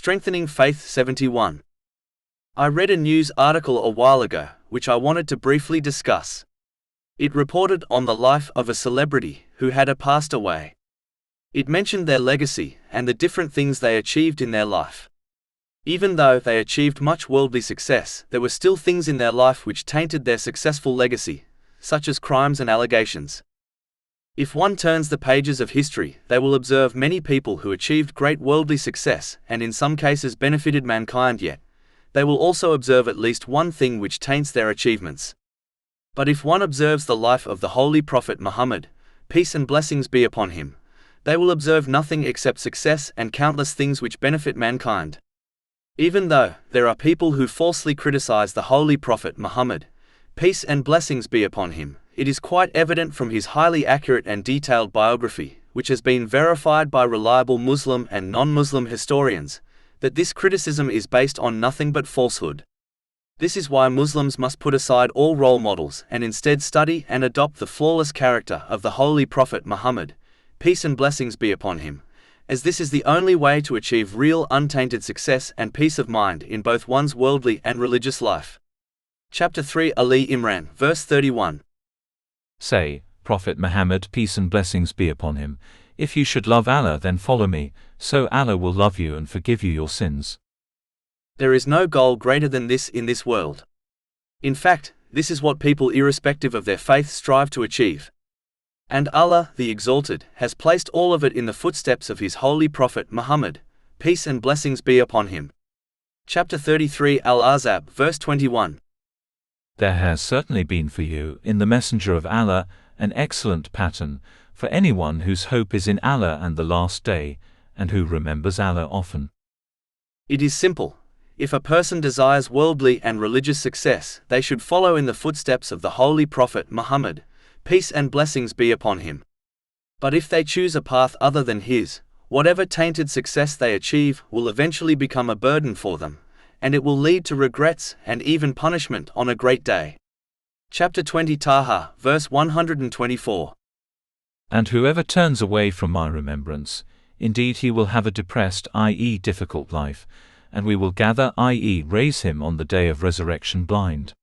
Strengthening Faith 71. I read a news article a while ago, which I wanted to briefly discuss. It reported on the life of a celebrity who had passed away. It mentioned their legacy and the different things they achieved in their life. Even though they achieved much worldly success, there were still things in their life which tainted their successful legacy, such as crimes and allegations. If one turns the pages of history, they will observe many people who achieved great worldly success and in some cases benefited mankind, yet they will also observe at least one thing which taints their achievements. But if one observes the life of the Holy Prophet Muhammad, peace and blessings be upon him, they will observe nothing except success and countless things which benefit mankind. Even though there are people who falsely criticize the Holy Prophet Muhammad, peace and blessings be upon him, it is quite evident from his highly accurate and detailed biography, which has been verified by reliable Muslim and non-Muslim historians, that this criticism is based on nothing but falsehood. This is why Muslims must put aside all role models and instead study and adopt the flawless character of the Holy Prophet Muhammad, peace and blessings be upon him, as this is the only way to achieve real untainted success and peace of mind in both one's worldly and religious life. Chapter 3 Ali Imran, verse 31. Say, Prophet Muhammad, peace and blessings be upon him, if you should love Allah, then follow me, so Allah will love you and forgive you your sins. There is no goal greater than this in this world. In fact, this is what people irrespective of their faith strive to achieve. And Allah, the Exalted, has placed all of it in the footsteps of His Holy Prophet Muhammad, peace and blessings be upon him. Chapter 33 Al-Ahzab, verse 21. There has certainly been for you, in the Messenger of Allah, an excellent pattern, for anyone whose hope is in Allah and the Last Day, and who remembers Allah often. It is simple. If a person desires worldly and religious success, they should follow in the footsteps of the Holy Prophet Muhammad, peace and blessings be upon him. But if they choose a path other than his, whatever tainted success they achieve will eventually become a burden for them, and it will lead to regrets and even punishment on a great day. Chapter 20 Taha, verse 124. And whoever turns away from my remembrance, indeed he will have a depressed, i.e. difficult life, and we will gather, i.e. raise him on the day of resurrection blind.